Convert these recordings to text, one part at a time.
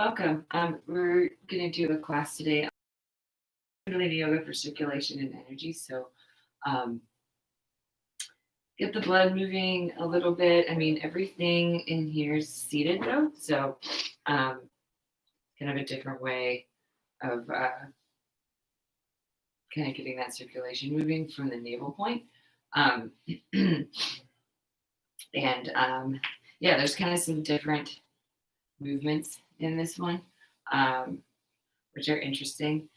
Welcome. We're going to do a class today on Kundalini yoga for circulation and energy. So, um, get the blood moving a little bit. I mean, everything in here is seated though, so kind of a different way of kind of getting that circulation moving from the navel point. And yeah, there's kind of some different movements in this one, which are interesting.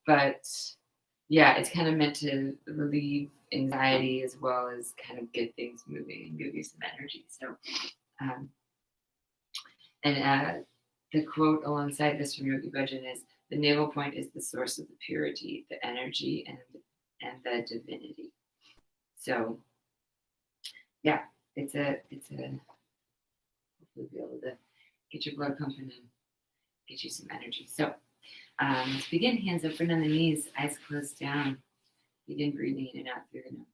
But yeah, it's kind of meant to relieve anxiety as well as kind of get things moving and give you some energy. So, um, and the quote alongside this from Yogi Bhajan is, "The navel point is the source of the purity, the energy, and the divinity." So, yeah, it's a hopefully be able to get your blood pumping and get you some energy. So, let's begin. Hands open on the knees, eyes closed down. Begin breathing in and out through the nose.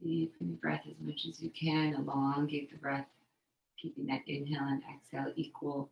Deepen the breath as much as you can. Elongate the breath, keeping that inhale and exhale equal.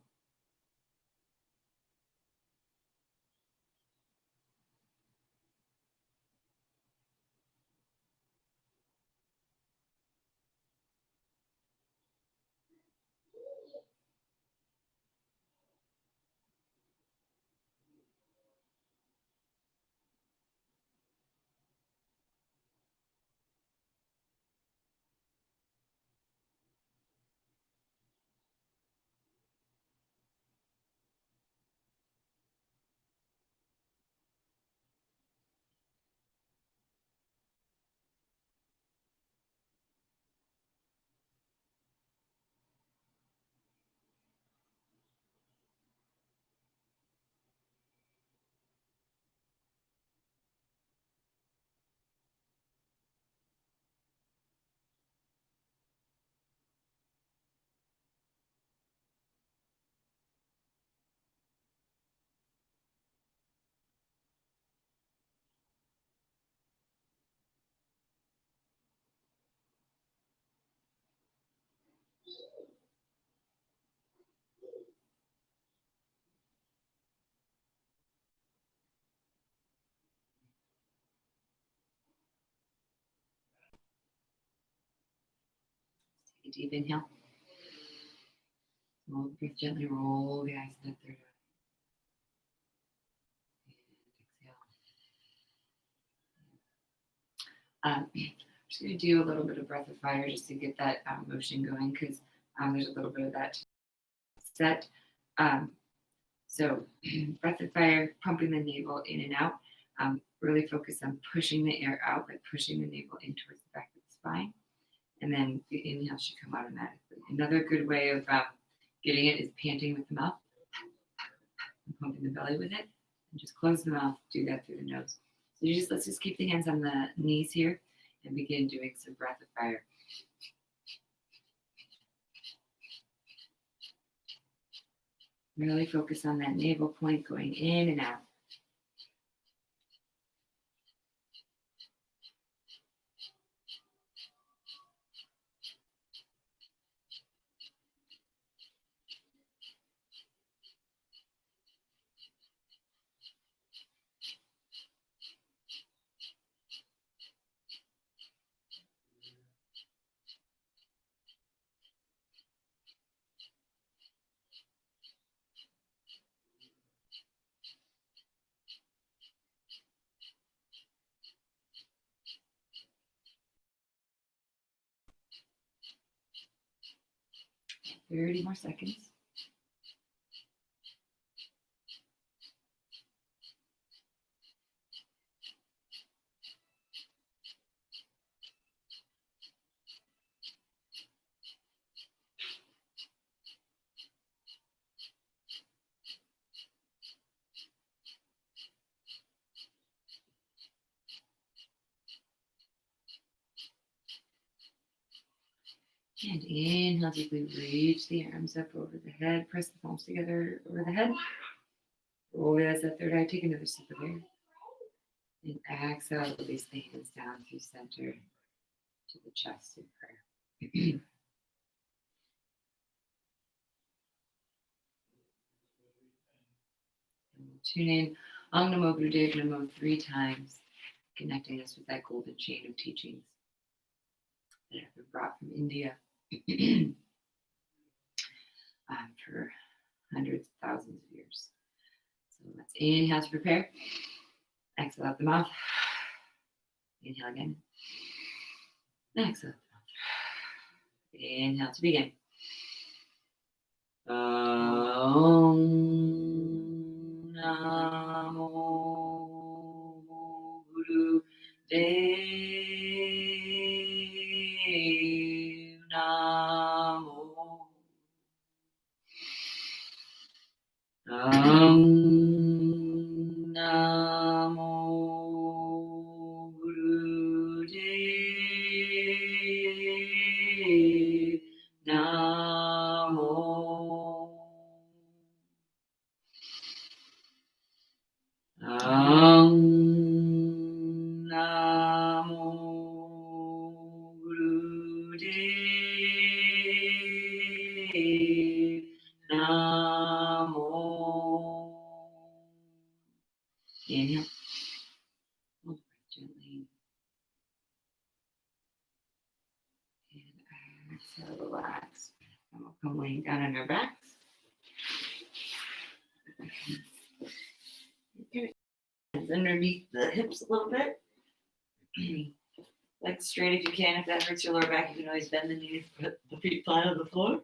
Take a deep inhale. Breathe gently, roll the eyes to the third eye. And exhale. I'm just going to do a little bit of breath of fire just to get that motion going because there's a little bit of that set. So breath of fire, pumping the navel in and out. Really focus on pushing the air out by pushing the navel in towards the back of the spine. And then the inhale should come automatically. Another good way of getting it is panting with the mouth and pumping the belly with it. And just close the mouth, do that through the nose. So let's just keep the hands on the knees here and begin doing some breath of fire. Really focus on that navel point going in and out. 30 more seconds. And inhale deeply, reach the arms up over the head, press the palms together over the head. Roll as that third eye, take another sip of air. And exhale, release the hands down through center to the chest in prayer. And we'll tune in Om Namo Gurudev Namo 3 times, connecting us with that golden chain of teachings that have been brought from India for hundreds of thousands of years. So let's inhale to prepare. Exhale out the mouth. Inhale again. Exhale out the mouth. Inhale to begin. Om Namo Gurudev Namo. Om Namo Gurudev Namo. Om Namo Gurudev Namo. Inhale. Hold breath gently. And exhale, relax. And we'll come laying down on our backs. Hands underneath the hips a little bit. Legs straight if you can. If that hurts your lower back, you can always bend the knees, put the feet flat on the floor.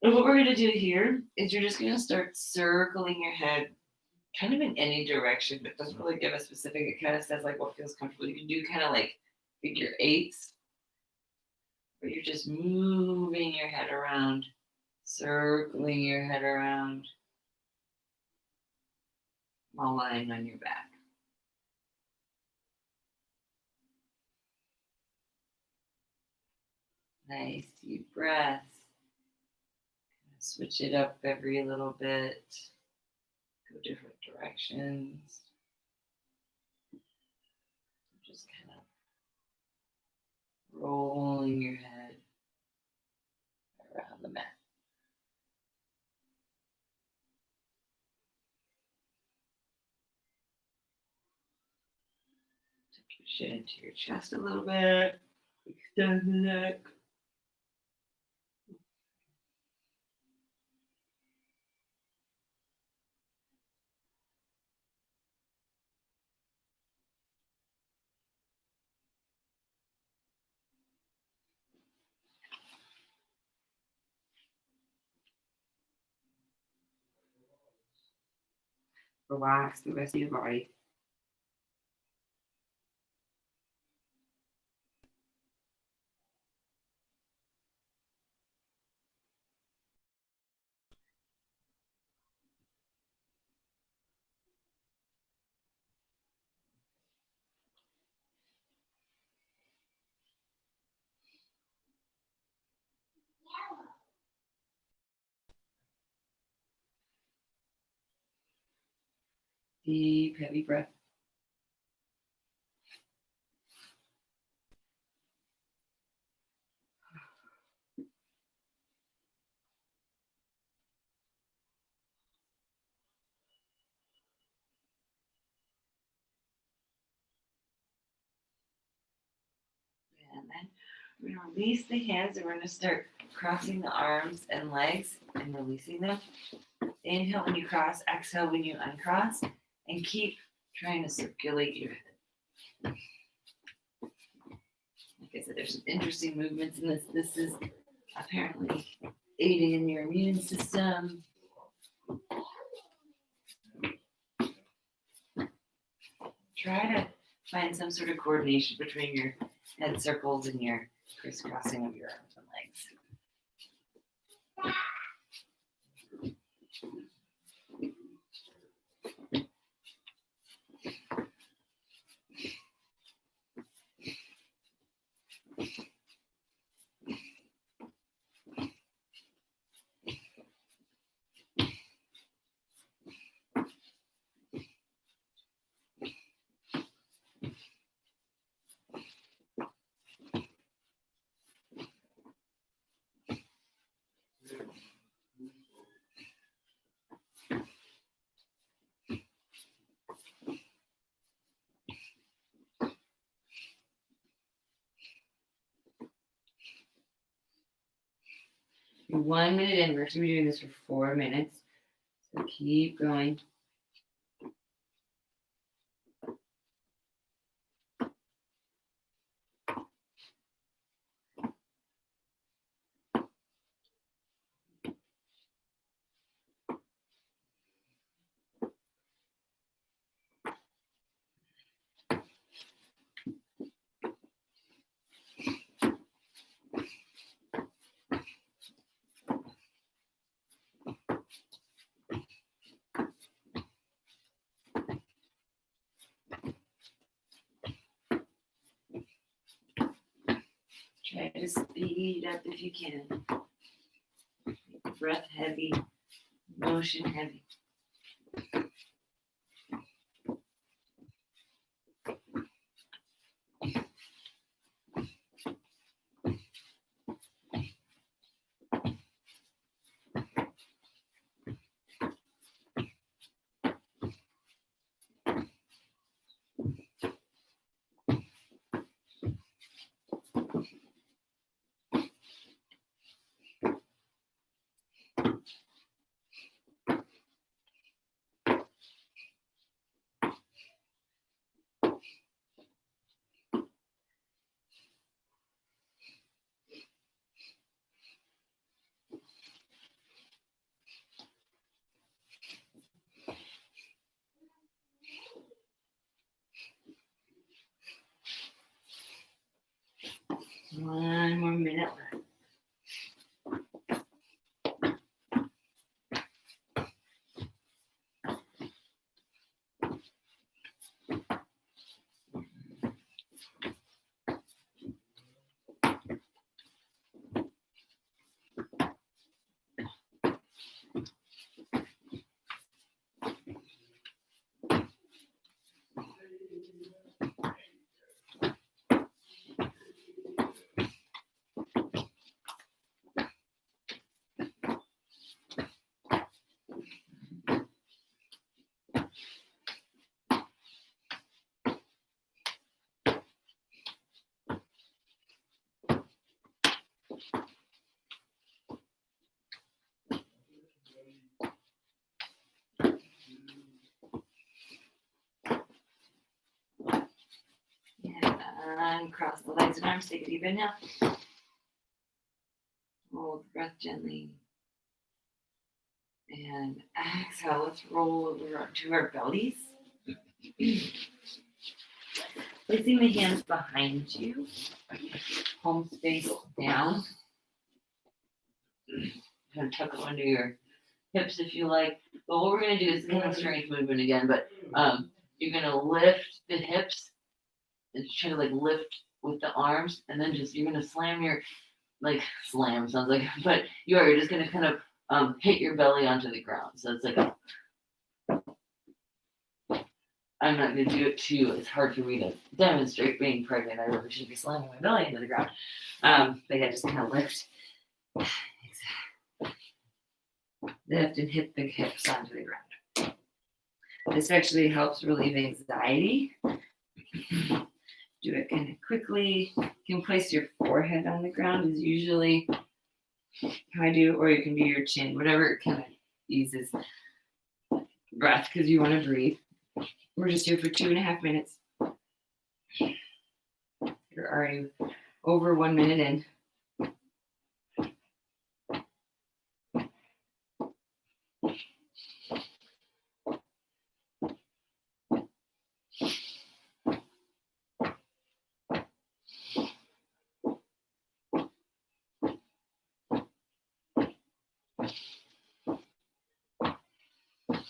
And what we're going to do here is you're just going to start circling your head kind of in any direction, but it doesn't really give a specific. It kind of says like what feels comfortable. You can do kind of like figure eights, where you're just moving your head around, circling your head around while lying on your back. Nice deep breaths. Switch it up every little bit. Go different directions. Just kind of rolling your head around the mat. Tuck your chin into your chest a little bit. Extend the neck. Relax the rest of your body. Deep, heavy breath. And then we're going to release the hands and we're going to start crossing the arms and legs and releasing them. Inhale when you cross, exhale when you uncross, and keep trying to circulate your head. Like I said, there's some interesting movements in this. This is apparently aiding in your immune system. Try to find some sort of coordination between your head circles and your crisscrossing of your arms and legs. You're 1 minute in. We're going to be doing this for 4 minutes. So keep going. Try to speed up if you can. Breath heavy, motion heavy. One more minute left. And cross the legs and arms, take it even now. Hold the breath gently. And exhale, let's roll over to our bellies. Placing the hands behind you, palms face down. Kind of tuck them under your hips if you like. But what we're going to do is kind of strength movement again, but you're going to lift the hips and try to like lift with the arms, and then just you're going to slam your, like slam sounds like, but you're just going to kind of hit your belly onto the ground. So it's like a, I'm not going to do it too. It's hard for me to demonstrate being pregnant. I really should be slamming my belly into the ground. But yeah, just kind of lift. Lift and hit the hips onto the ground. This actually helps relieve anxiety. Do it kind of quickly. You can place your forehead on the ground is usually how I do, or you can do your chin, whatever kind of eases breath because you want to breathe. We're just here for 2.5 minutes. You're already over 1 minute in.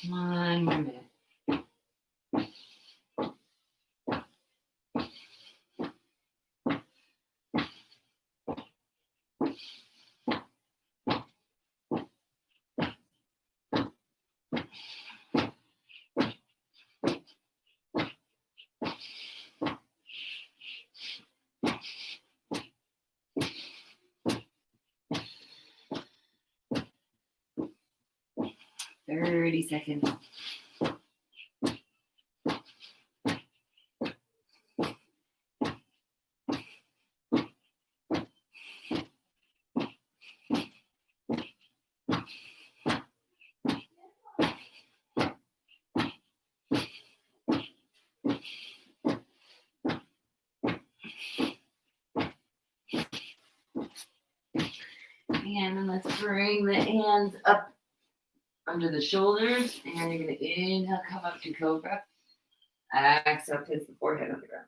One more minute. Thirty seconds. And then let's bring the hands up under the shoulders. And you're going to inhale, come up to cobra. Exhale, place the forehead on the ground.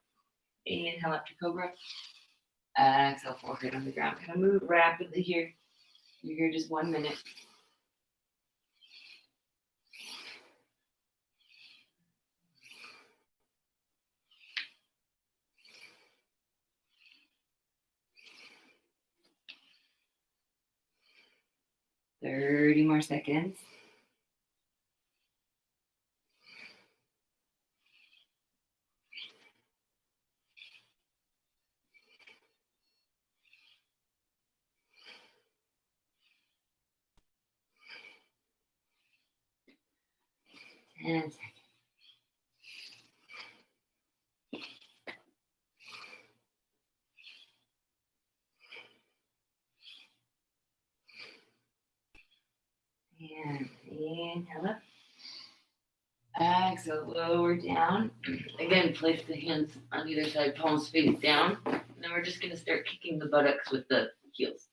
Inhale up to cobra. Exhale, forehead on the ground. Kind of move rapidly here. You're here just 1 minute. Thirty more seconds. And inhale up. Exhale, lower down. Again, place the hands on either side, palms face down. And then we're just going to start kicking the buttocks with the heels.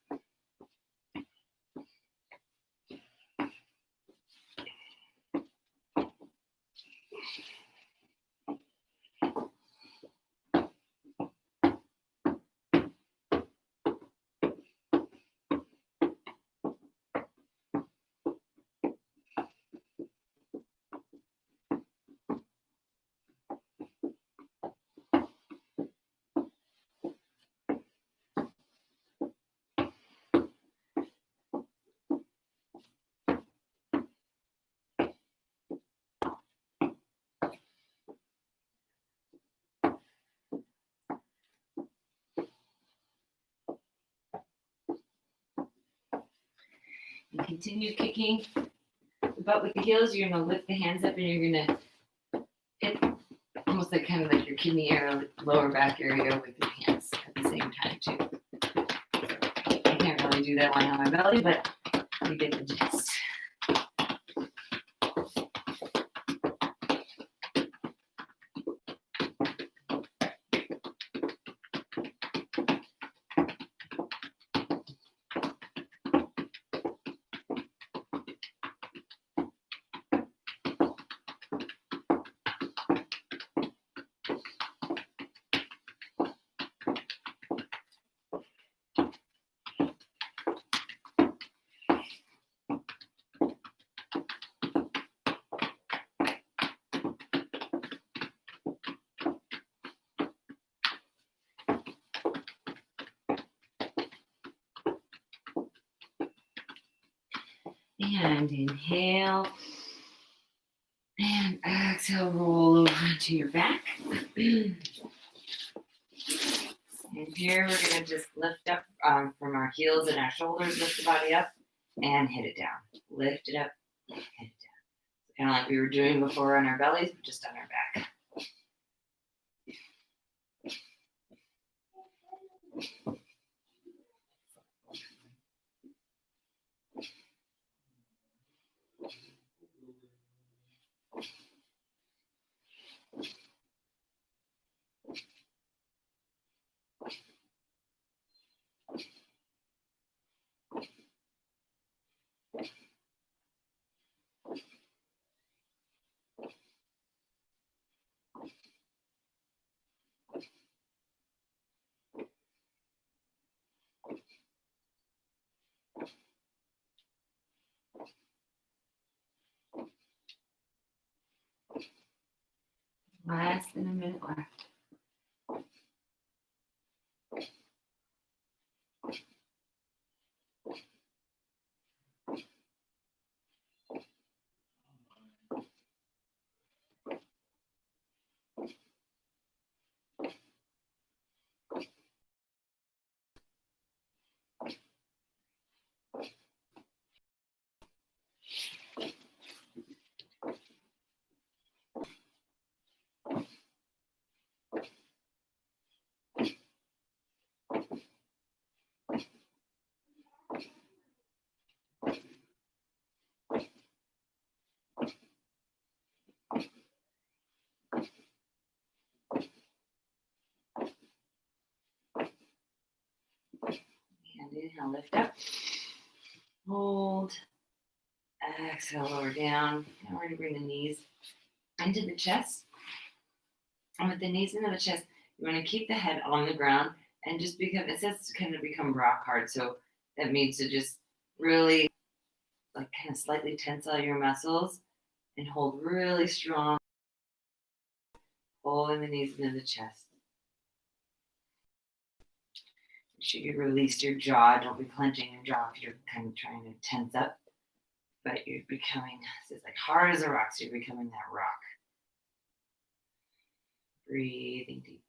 And continue kicking the butt with the heels. You're going to lift the hands up and you're going to hit almost like kind of like your kidney area, lower back area with your hands at the same time too. I can't really do that one on my belly, but you get the gist. And inhale. And exhale, roll over onto your back. And here we're going to just lift up from our heels and our shoulders, lift the body up and hit it down. Lift it up, hit it down. Kind of like we were doing before on our bellies, but just on our back. less than a minute left. And inhale, lift up. Hold. Exhale, lower down. Now we're going to bring the knees into the chest. And with the knees into the chest, you want to keep the head on the ground and just become, it says to kind of become rock hard. So that means to just really like kind of slightly tense all your muscles and hold really strong, pulling the knees into the chest. Make sure you release your jaw. Don't be clenching your jaw if you're kind of trying to tense up. But you're becoming, it's like hard as a rock, so you're becoming that rock. Breathing deep.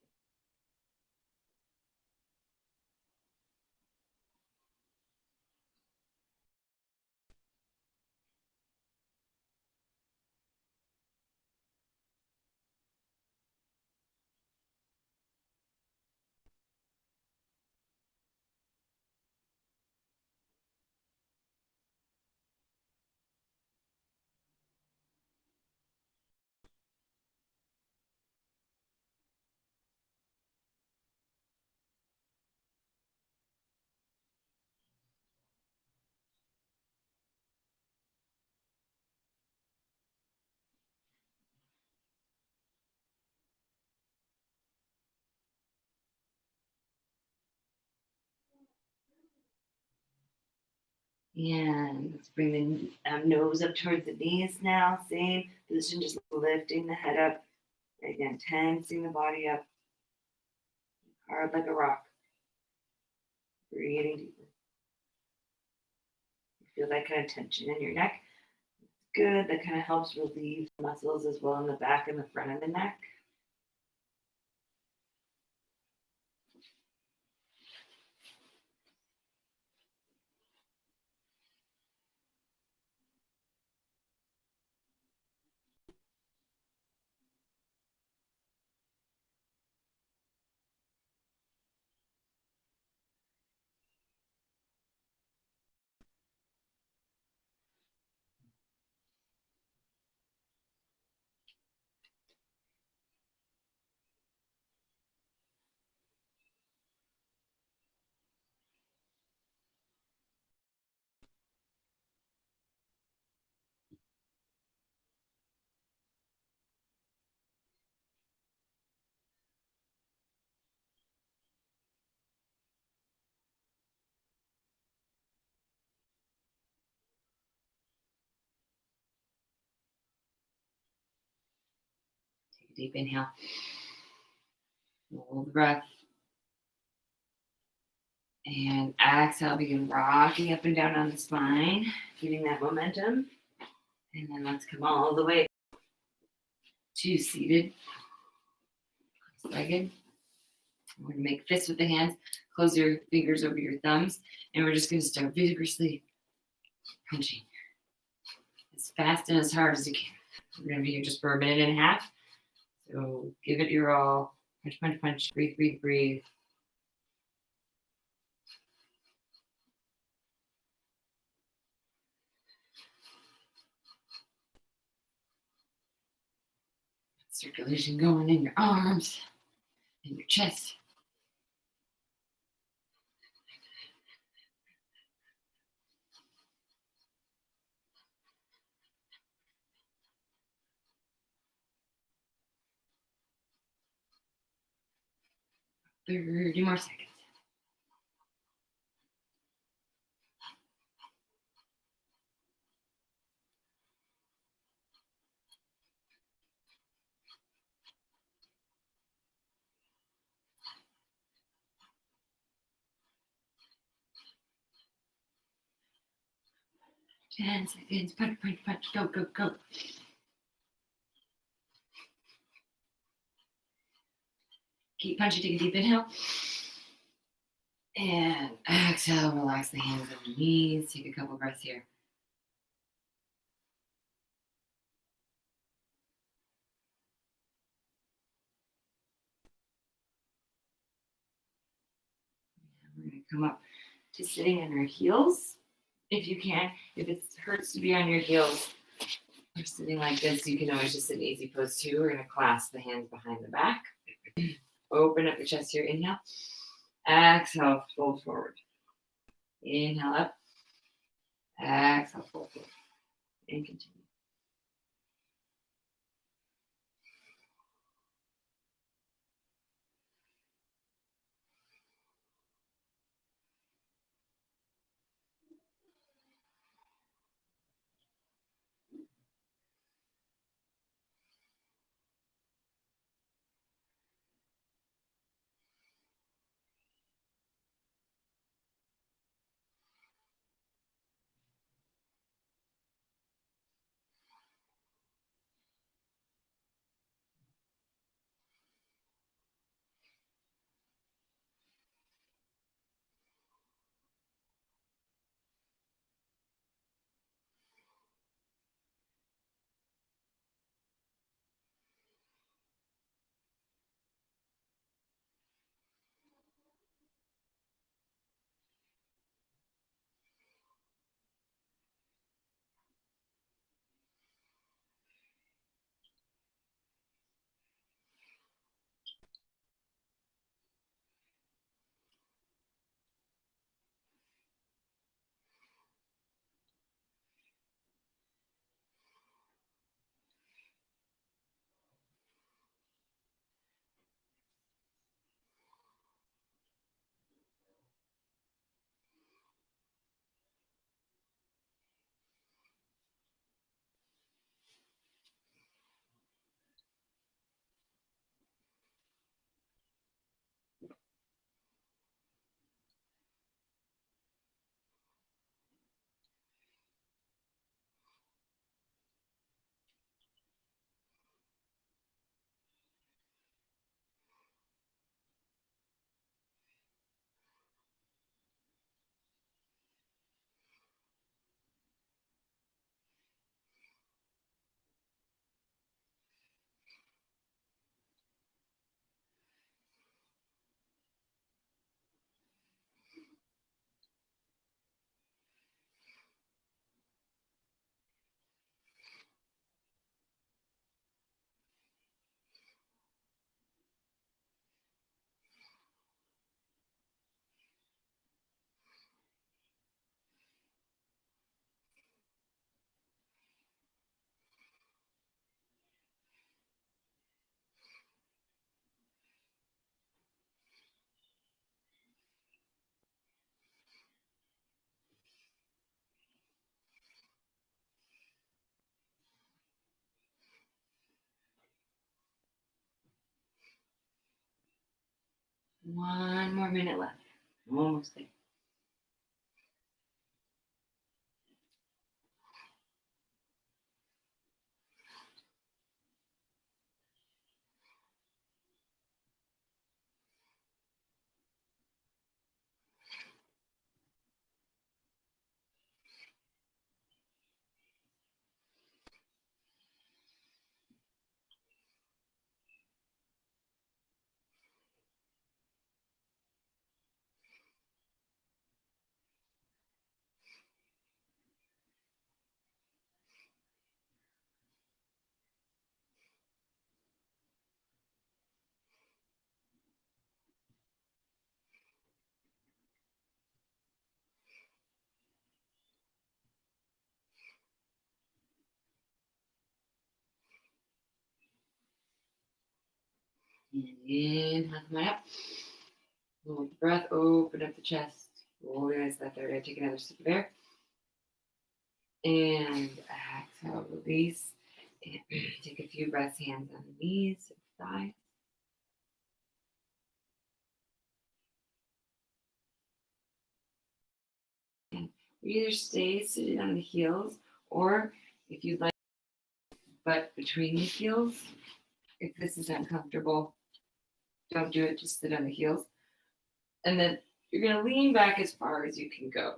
And let's bring the nose up towards the knees now. Same position, just lifting the head up. Again, tensing the body up. Hard like a rock. Breathing deeply. Feel that kind of tension in your neck. Good. That kind of helps relieve muscles as well in the back and the front of the neck. Take a deep inhale. Hold the breath. And exhale, begin rocking up and down on the spine, getting that momentum. And then let's come all the way to seated, cross-legged. We're going to make fists with the hands. Close your fingers over your thumbs. And we're just going to start vigorously punching as fast and as hard as you can. We're going to be here just for a minute and a half. So give it your all. Punch, punch, punch. Breathe, breathe, breathe. Circulation going in your arms, in your chest. A few more seconds. 10 seconds. Punch, punch, punch. Go, go, go. Keep punching. Take a deep inhale. And exhale. Relax the hands on the knees. Take a couple breaths here. We're going to come up to sitting on our heels. If you can, if it hurts to be on your heels or sitting like this, you can always just sit in easy pose too. We're going to clasp the hands behind the back. Open up your chest here. Inhale. Exhale, fold forward. Inhale up. Exhale, fold forward. And continue. One more minute left. Almost there. And inhale, come on up. Hold the breath, open up the chest. Roll the eyes left area. Take another sip of air. And exhale, release. And take a few breaths, hands on the knees, thighs. And You either stay sitting on the heels, or if you'd like, butt between the heels. If this is uncomfortable, don't do it. Just sit on the heels. And then you're going to lean back as far as you can go,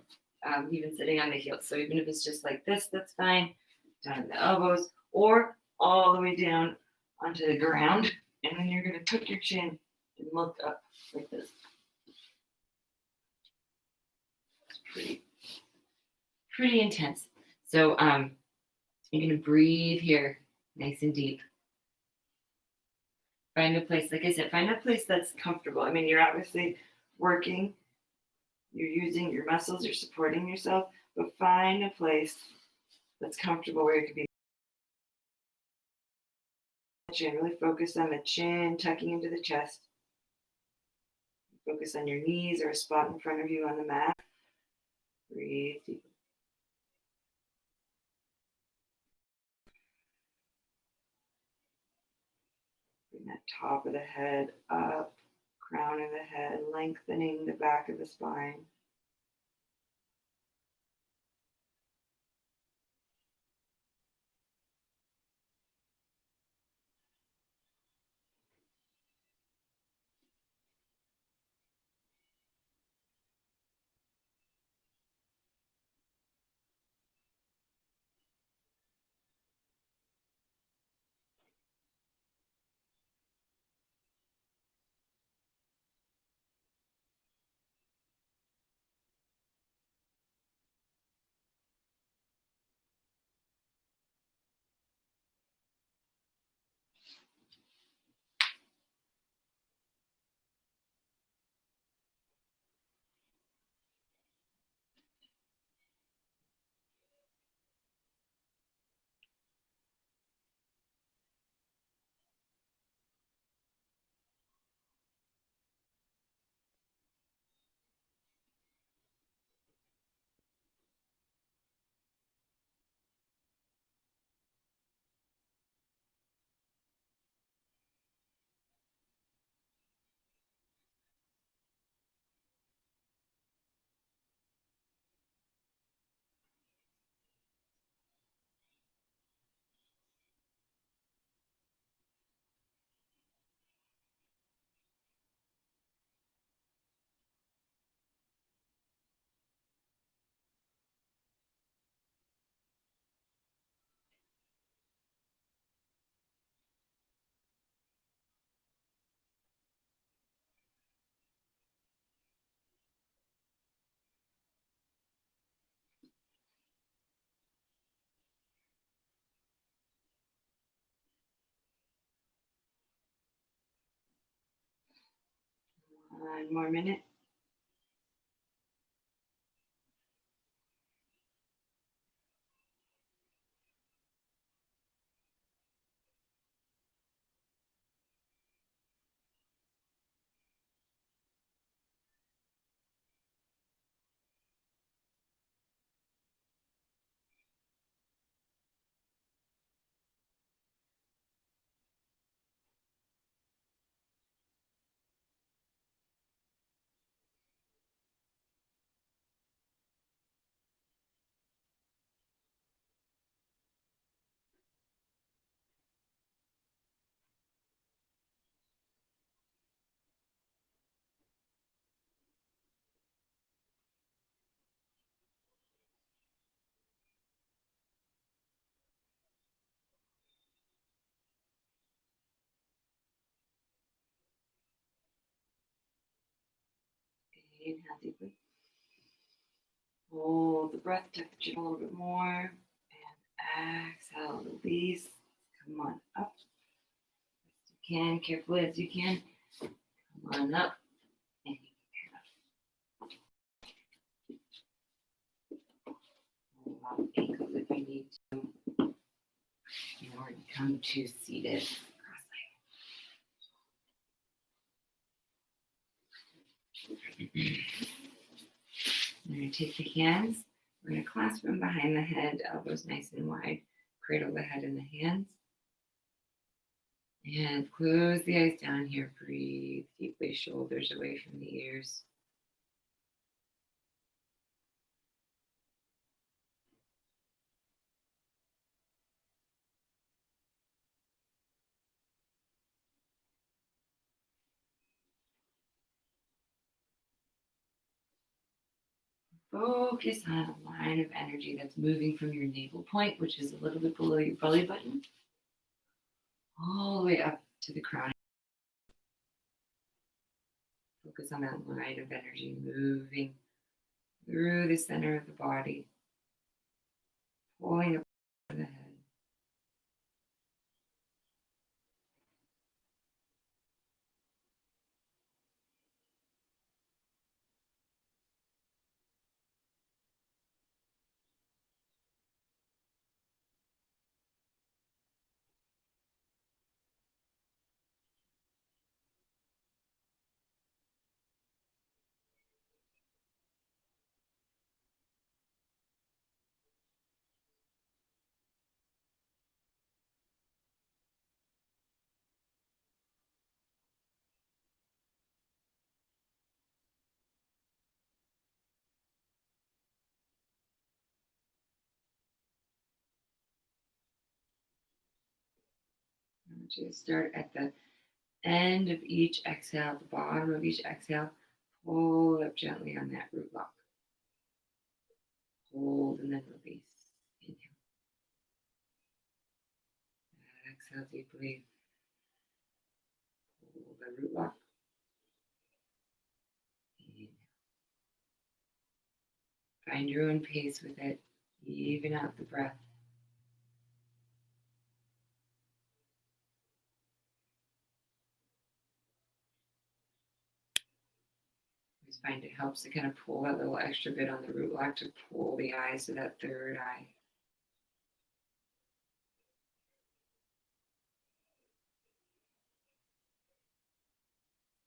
even sitting on the heels. So even if it's just like this, that's fine. Down at the elbows, or all the way down onto the ground. And then you're going to tuck your chin and look up like this. It's pretty intense. So you're going to breathe here, nice and deep. Find a place, like I said, find a place that's comfortable. I mean, you're obviously working, you're using your muscles, you're supporting yourself, but find a place that's comfortable where you can be. Chin, really focus on the chin, tucking into the chest. Focus on your knees or a spot in front of you on the mat. Breathe deeply. Bring that top of the head up, crown of the head, lengthening the back of the spine. One more minute. Inhale deeply. Hold the breath, tuck the chin a little bit more. And exhale, release. Come on up. As you can, carefully as you can. Come on up. And hold off ankles if you need to. In order to come to seated. We're going to take the hands. We're going to clasp them behind the head, elbows nice and wide. Cradle the head in the hands. And close the eyes down here. Breathe deeply, shoulders away from the ears. focus on a line of energy that's moving from your navel point, which is a little bit below your belly button, all the way up to the crown. Focus on that line of energy moving through the center of the body, pulling up the head. I want you to start at the end of each exhale, the bottom of each exhale, pull up gently on that root lock. Hold and then release. Inhale. Exhale deeply. Hold the root lock. Inhale. Find your own pace with it. Even out the breath. I just find it helps to kind of pull that little extra bit on the root lock to pull the eyes to that third eye.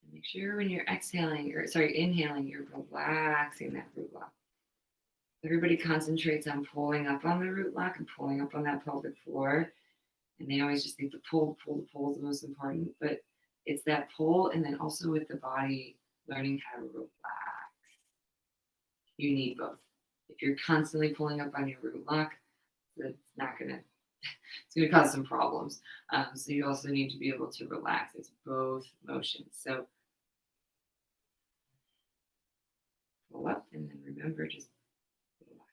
And make sure when you're inhaling, you're relaxing that root lock. Everybody concentrates on pulling up on the root lock and pulling up on that pelvic floor. And they always just think the pull is the most important. But it's that pull, and then also with the body learning how to relax. You need both. If you're constantly pulling up on your root lock, that's not gonna it's gonna cause some problems. So you also need to be able to relax. It's both motions. So pull up and then remember just relax.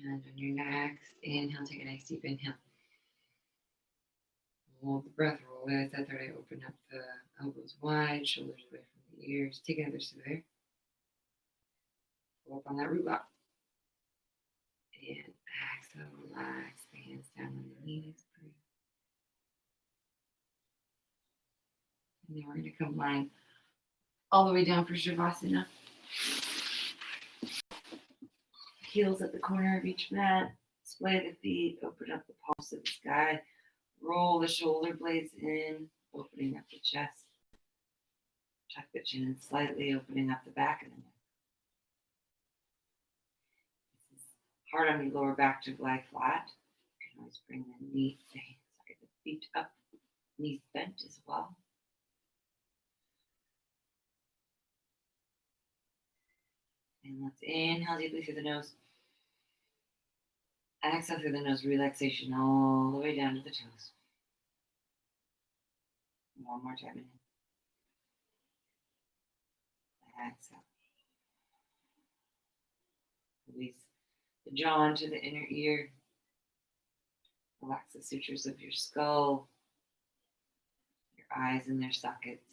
And on your next inhale, take a nice deep inhale. Hold the breath, roll with that third eye, open up the elbows wide, shoulders away from the ears. Take another survey. Pull up on that root block. And exhale, relax the hands down on the knees. Breathe. And then we're going to come lying all the way down for Shavasana. Heels at the corner of each mat. Splay the feet, open up the palms to the sky. Roll the shoulder blades in, opening up the chest. Tuck the chin slightly, opening up the back of the neck. This is hard on your lower back to lie flat. You can always bring the feet up, knees bent as well. And let's inhale deeply through the nose. Exhale through the nose, relaxation all the way down to the toes. One more time. Exhale. Release the jaw into the inner ear. Relax the sutures of your skull, your eyes in their sockets.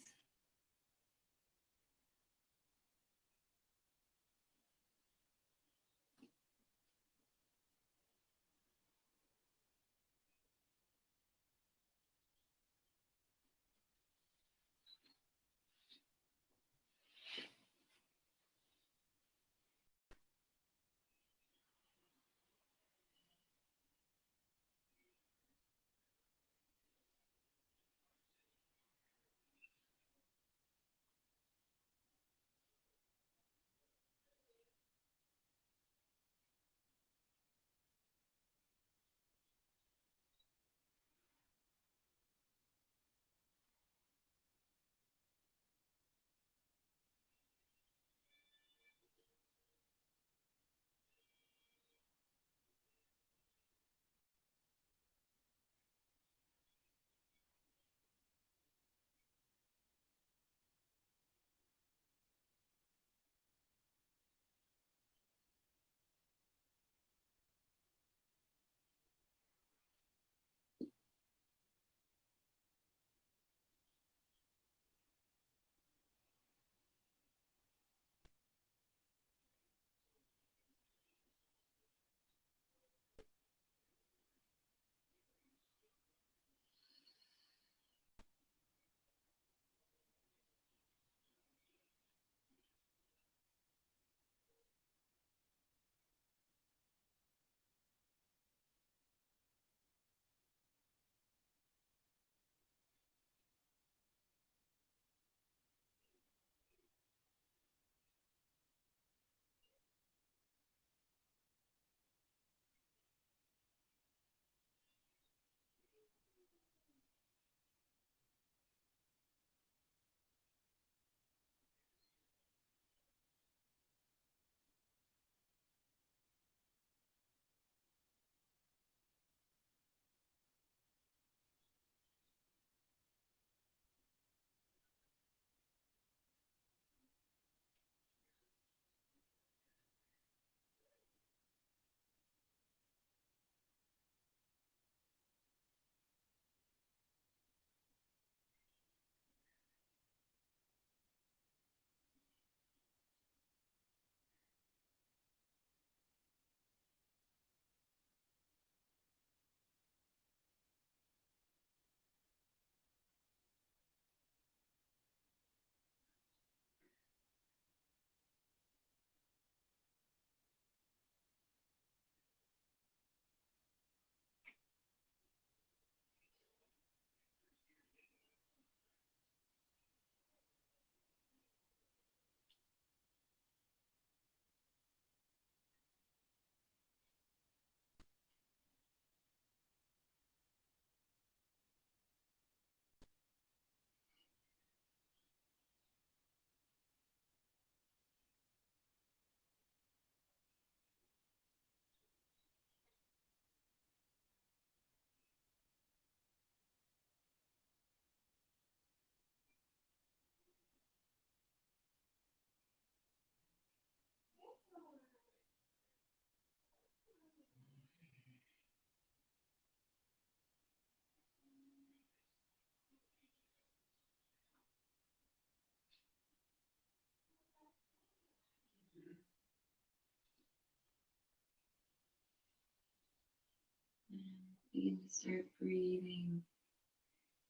Begin to start breathing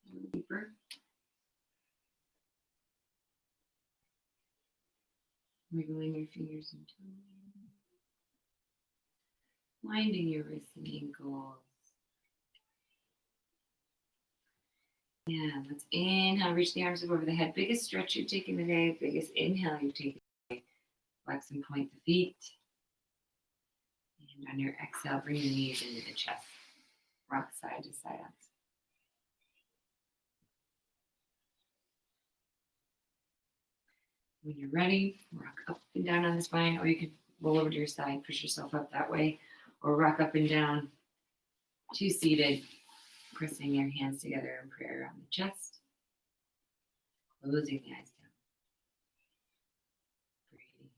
a little deeper. Wiggling your fingers and toes. Winding your wrists and ankles. Yeah, let's inhale, reach the arms up over the head. Biggest stretch you've taken today, biggest inhale you've taken today. Flex and point the feet. And on your exhale, bring your knees into the chest. Rock side to side up. When you're ready, rock up and down on the spine, or you can roll over to your side, push yourself up that way, or rock up and down to seated, pressing your hands together in prayer on the chest, closing the eyes down. Breathing.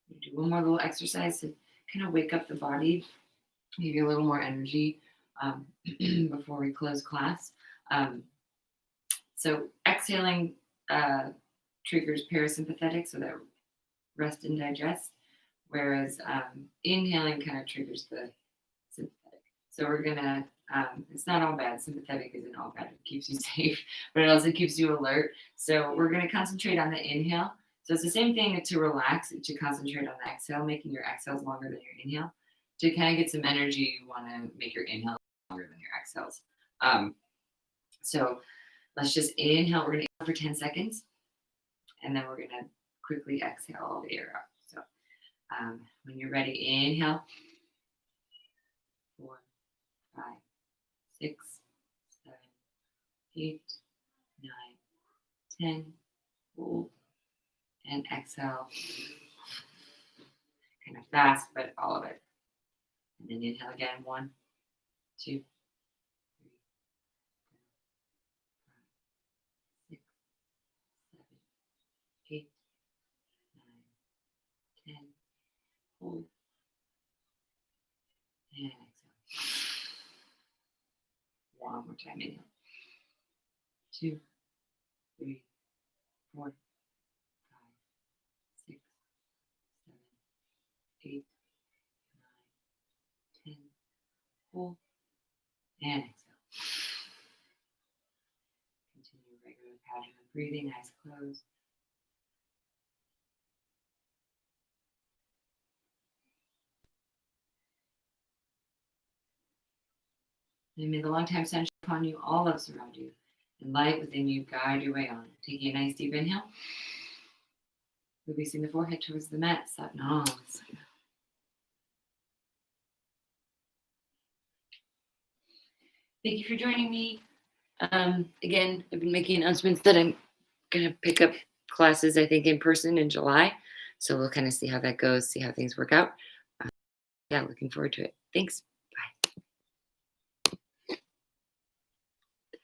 We'll do one more little exercise to kind of wake up the body, give you a little more energy before we close class. So exhaling triggers parasympathetic, so that rest and digest, whereas inhaling kind of triggers the sympathetic. So we're gonna, it's not all bad. Sympathetic isn't all bad. It keeps you safe, but it also keeps you alert. So we're gonna concentrate on the inhale. So it's the same thing to relax, to concentrate on the exhale, making your exhales longer than your inhale. To kind of get some energy, you want to make your inhale longer than your exhales. So let's just inhale. We're going to inhale for 10 seconds, and then we're going to quickly exhale all the air out. So when you're ready, inhale. 4, 5, 6, 7, 8, 9, 10. Hold and exhale. Kind of fast, but all of it. And then inhale again. 1, 2, 3, 4, 5, 6, 7, 8, 9, 10. Hold and exhale. One more time. Inhale. 2, 3, 4, 5, 6, 7, 8, 9, 10. Hold and exhale. Continue regular pattern of breathing, eyes closed. And may the long time sun shine upon you, all love surround you, and light within you guide your way on. Taking a nice deep inhale. Releasing the forehead towards the mat. Satnam. Thank you for joining me. Again, I've been making announcements that I'm going to pick up classes, I think, in person in July. So we'll kind of see how that goes, see how things work out. Yeah, looking forward to it. Thanks.